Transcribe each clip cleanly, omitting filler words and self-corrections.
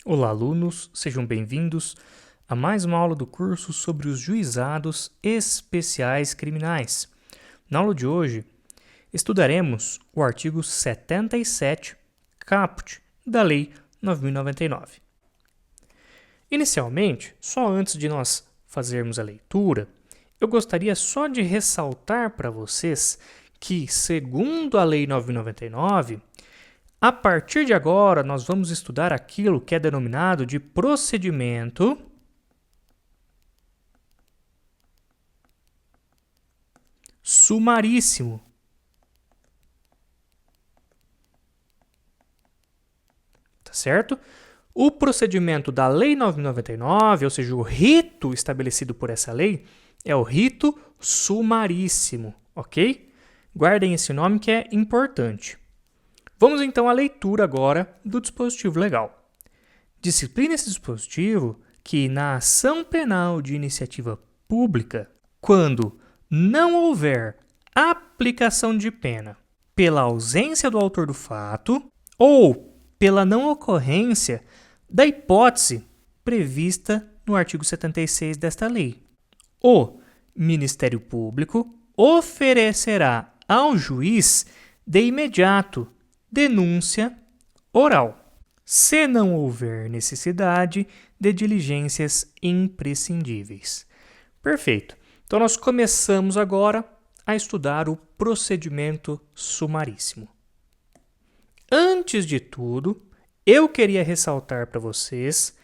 Olá, alunos, sejam bem-vindos a mais uma aula do curso sobre os juizados especiais criminais. Na aula de hoje, estudaremos o artigo 77, caput, da Lei 9.099. Inicialmente, só antes de nós fazermos a leitura, eu gostaria só de ressaltar para vocês que, segundo a Lei 9.099, a partir de agora, nós vamos estudar aquilo que é denominado de procedimento sumaríssimo. Tá certo? O procedimento da Lei 9.099, ou seja, o rito estabelecido por essa lei, é o rito sumaríssimo, ok? Guardem esse nome que é importante. Vamos então à leitura agora do dispositivo legal. Disciplina esse dispositivo que na ação penal de iniciativa pública, quando não houver aplicação de pena pela ausência do autor do fato ou pela não ocorrência da hipótese prevista no artigo 76 desta lei, o Ministério Público oferecerá ao juiz de imediato denúncia oral, se não houver necessidade de diligências imprescindíveis. Perfeito. Então, nós começamos agora a estudar o procedimento sumaríssimo. Antes de tudo, eu queria ressaltar para vocês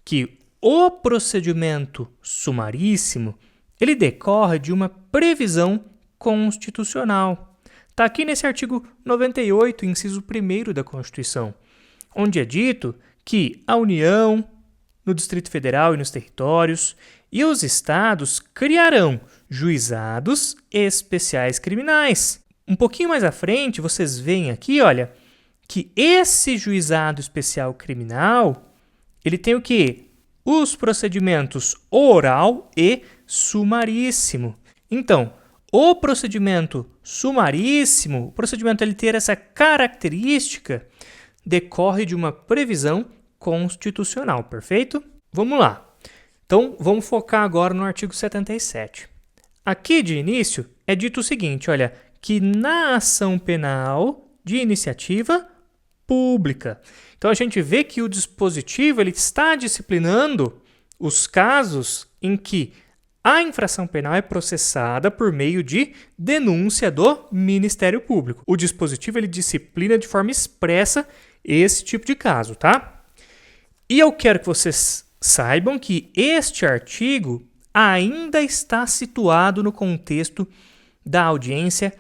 que o procedimento sumaríssimo, ele decorre de uma previsão constitucional. Está aqui nesse artigo 98, inciso 1º da Constituição, onde é dito que a União, no Distrito Federal e nos territórios, e os estados criarão juizados especiais criminais. Um pouquinho mais à frente, vocês veem aqui, olha, que esse juizado especial criminal, ele tem o quê? Os procedimentos oral e sumaríssimo. Então, o procedimento sumaríssimo, o procedimento ele ter essa característica, decorre de uma previsão constitucional, perfeito? Vamos lá. Então, vamos focar agora no artigo 77. Aqui, de início, é dito o seguinte, olha, que na ação penal de iniciativa pública. Então, a gente vê que o dispositivo ele está disciplinando os casos em que a infração penal é processada por meio de denúncia do Ministério Público. O dispositivo ele disciplina de forma expressa esse tipo de caso, tá? E eu quero que vocês saibam que este artigo ainda está situado no contexto da audiência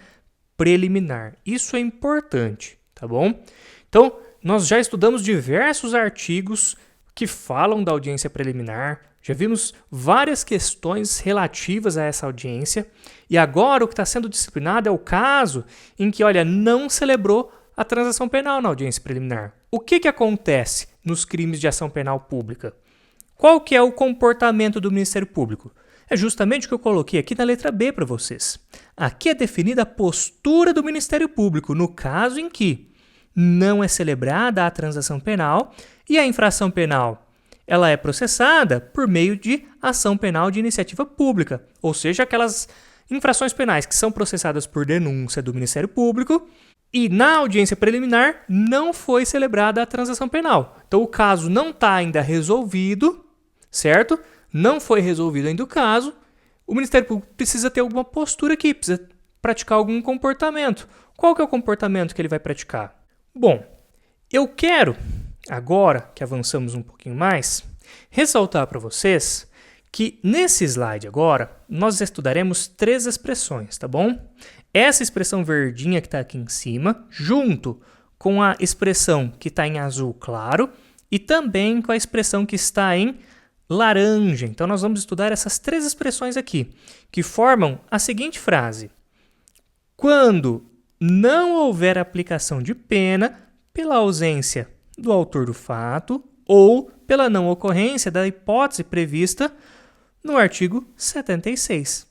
preliminar. Isso é importante, tá bom? Então, nós já estudamos diversos artigos que falam da audiência preliminar, já vimos várias questões relativas a essa audiência, e agora o que está sendo disciplinado é o caso em que, olha, não celebrou a transação penal na audiência preliminar. O que acontece nos crimes de ação penal pública? Qual que é o comportamento do Ministério Público? É justamente o que eu coloquei aqui na letra B para vocês. Aqui é definida a postura do Ministério Público no caso em que não é celebrada a transação penal e a infração penal ela é processada por meio de ação penal de iniciativa pública, ou seja, aquelas infrações penais que são processadas por denúncia do Ministério Público e na audiência preliminar não foi celebrada a transação penal. Então o caso não está ainda resolvido, certo? Não foi resolvido ainda o caso, o Ministério Público precisa ter alguma postura aqui, precisa praticar algum comportamento. Qual que é o comportamento que ele vai praticar? Bom, eu quero, agora que avançamos um pouquinho mais, ressaltar para vocês que nesse slide agora nós estudaremos 3 expressões, tá bom? Essa expressão verdinha que está aqui em cima, junto com a expressão que está em azul claro e também com a expressão que está em laranja. Então nós vamos estudar essas 3 expressões aqui, que formam a seguinte frase: quando não houver aplicação de pena pela ausência do autor do fato ou pela não ocorrência da hipótese prevista no artigo 76.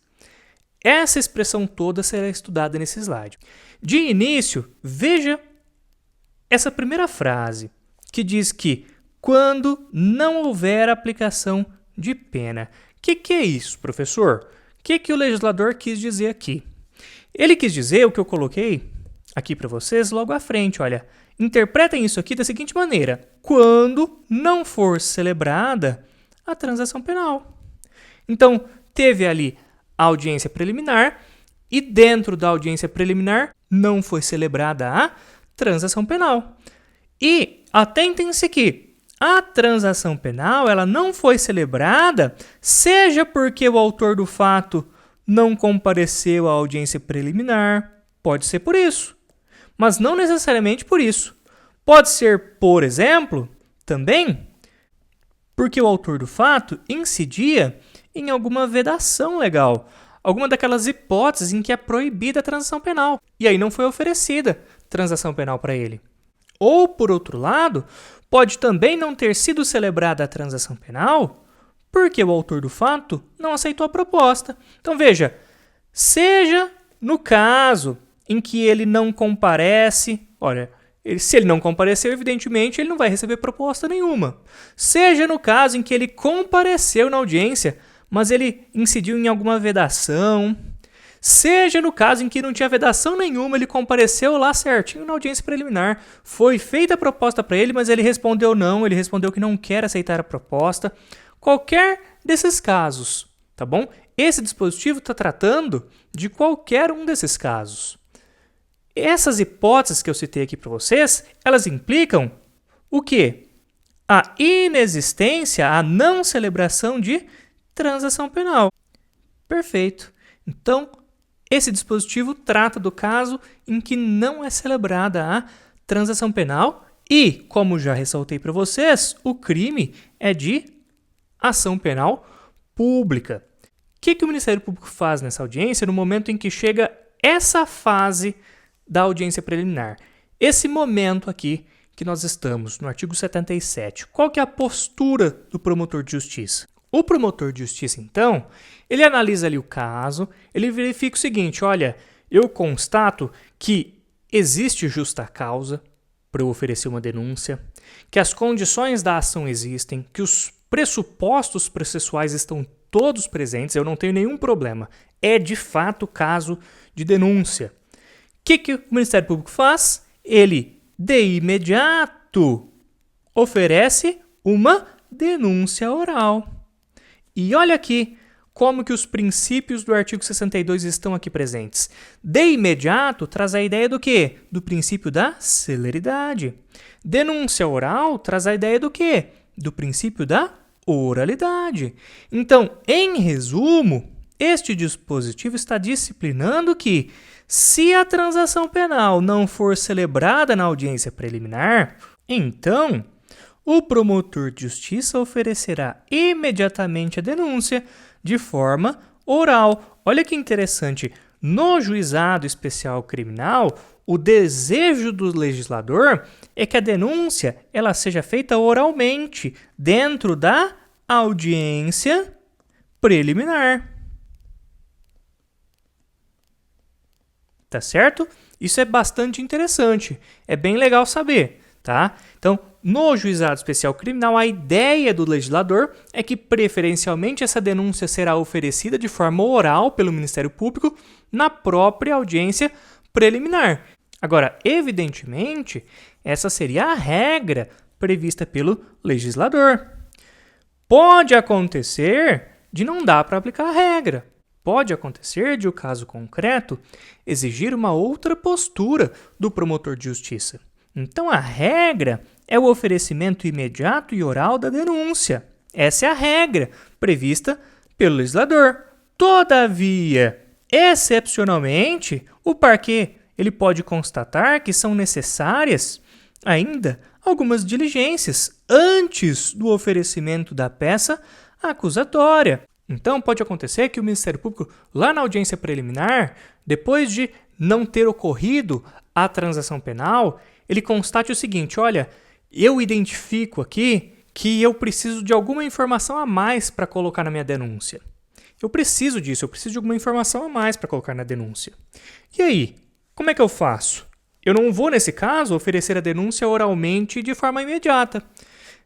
Essa expressão toda será estudada nesse slide. De início, veja essa primeira frase, que diz que quando não houver aplicação de pena. O que é isso, professor? O que o legislador quis dizer aqui? Ele quis dizer o que eu coloquei aqui para vocês logo à frente, olha. Interpretem isso aqui da seguinte maneira: quando não for celebrada a transação penal. Então, teve ali a audiência preliminar e dentro da audiência preliminar não foi celebrada a transação penal. E atentem-se que a transação penal ela não foi celebrada, seja porque o autor do fato não compareceu à audiência preliminar, pode ser por isso, mas não necessariamente por isso. Pode ser, por exemplo, também porque o autor do fato incidia em alguma vedação legal, alguma daquelas hipóteses em que é proibida a transação penal, e aí não foi oferecida transação penal para ele. Ou, por outro lado, pode também não ter sido celebrada a transação penal porque o autor do fato não aceitou a proposta. Então, veja, seja no caso em que ele não comparece, olha, se ele não compareceu, evidentemente, ele não vai receber proposta nenhuma. Seja no caso em que ele compareceu na audiência, mas ele incidiu em alguma vedação, seja no caso em que não tinha vedação nenhuma, ele compareceu lá certinho na audiência preliminar, foi feita a proposta para ele, mas ele respondeu não, ele respondeu que não quer aceitar a proposta. Qualquer desses casos, tá bom? Esse dispositivo está tratando de qualquer um desses casos. Essas hipóteses que eu citei aqui para vocês, elas implicam o quê? A inexistência, a não celebração de transação penal. Perfeito. Então, esse dispositivo trata do caso em que não é celebrada a transação penal e, como já ressaltei para vocês, o crime é de ação penal pública. O que o Ministério Público faz nessa audiência no momento em que chega essa fase da audiência preliminar? Esse momento aqui que nós estamos, no artigo 77, qual que é a postura do promotor de justiça? O promotor de justiça, então, ele analisa ali o caso, ele verifica o seguinte, olha, eu constato que existe justa causa para eu oferecer uma denúncia, que as condições da ação existem, que os pressupostos processuais estão todos presentes, eu não tenho nenhum problema. É de fato caso de denúncia. O que o Ministério Público faz? Ele, de imediato, oferece uma denúncia oral. E olha aqui como que os princípios do artigo 62 estão aqui presentes. De imediato traz a ideia do quê? Do princípio da celeridade. Denúncia oral traz a ideia do quê? Do princípio da oralidade. Então, em resumo, este dispositivo está disciplinando que, se a transação penal não for celebrada na audiência preliminar, então o promotor de justiça oferecerá imediatamente a denúncia de forma oral. Olha que interessante, no juizado especial criminal, o desejo do legislador é que a denúncia ela seja feita oralmente dentro da audiência preliminar. Tá certo? Isso é bastante interessante, é bem legal saber, tá? Então, no juizado especial criminal, a ideia do legislador é que, preferencialmente, essa denúncia será oferecida de forma oral pelo Ministério Público na própria audiência preliminar. Agora, evidentemente, essa seria a regra prevista pelo legislador. Pode acontecer de não dar para aplicar a regra. Pode acontecer de o caso concreto exigir uma outra postura do promotor de justiça. Então, a regra é o oferecimento imediato e oral da denúncia. Essa é a regra prevista pelo legislador. Todavia, excepcionalmente, o parquê ele pode constatar que são necessárias ainda algumas diligências antes do oferecimento da peça acusatória. Então, pode acontecer que o Ministério Público, lá na audiência preliminar, depois de não ter ocorrido a transação penal, ele constate o seguinte, olha, eu identifico aqui que eu preciso de alguma informação a mais para colocar na minha denúncia. Eu preciso disso, eu preciso de alguma informação a mais para colocar na denúncia. E aí, como é que eu faço? Eu não vou, nesse caso, oferecer a denúncia oralmente de forma imediata.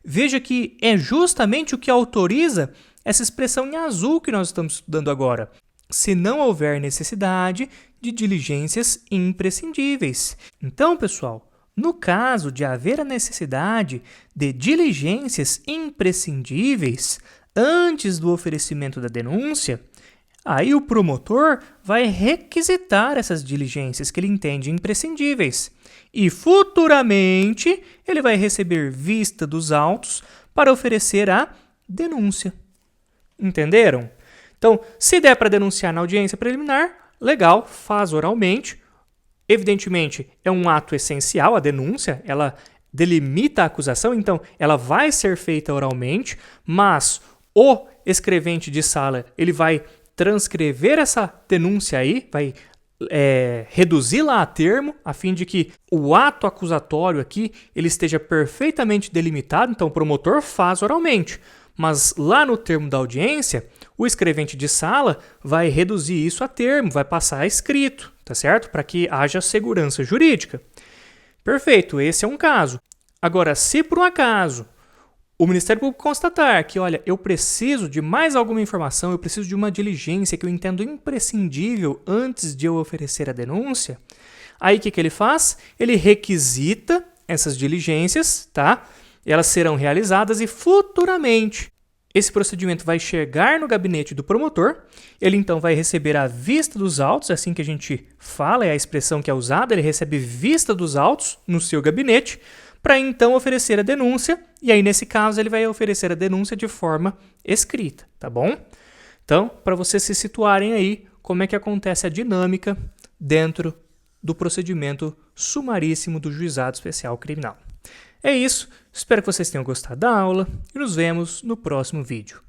Veja que é justamente o que autoriza essa expressão em azul que nós estamos estudando agora. Se não houver necessidade de diligências imprescindíveis. Então, pessoal, no caso de haver a necessidade de diligências imprescindíveis antes do oferecimento da denúncia, aí o promotor vai requisitar essas diligências que ele entende imprescindíveis e futuramente ele vai receber vista dos autos para oferecer a denúncia. Entenderam? Então, se der para denunciar na audiência preliminar, legal, faz oralmente. Evidentemente, é um ato essencial, a denúncia, ela delimita a acusação, então ela vai ser feita oralmente, mas o escrevente de sala ele vai transcrever essa denúncia aí, vai reduzi-la a termo, a fim de que o ato acusatório aqui ele esteja perfeitamente delimitado, então o promotor faz oralmente. Mas lá no termo da audiência, o escrevente de sala vai reduzir isso a termo, vai passar a escrito, tá certo? Para que haja segurança jurídica. Perfeito, esse é um caso. Agora, se por um acaso o Ministério Público constatar que, olha, eu preciso de mais alguma informação, eu preciso de uma diligência que eu entendo imprescindível antes de eu oferecer a denúncia, aí o que ele faz? Ele requisita essas diligências, tá? Elas serão realizadas e futuramente esse procedimento vai chegar no gabinete do promotor, ele então vai receber a vista dos autos, assim que a gente fala, é a expressão que é usada, ele recebe vista dos autos no seu gabinete, para então oferecer a denúncia, e aí nesse caso ele vai oferecer a denúncia de forma escrita, tá bom? Então, para vocês se situarem aí, como é que acontece a dinâmica dentro do procedimento sumaríssimo do Juizado Especial Criminal. É isso, espero que vocês tenham gostado da aula e nos vemos no próximo vídeo.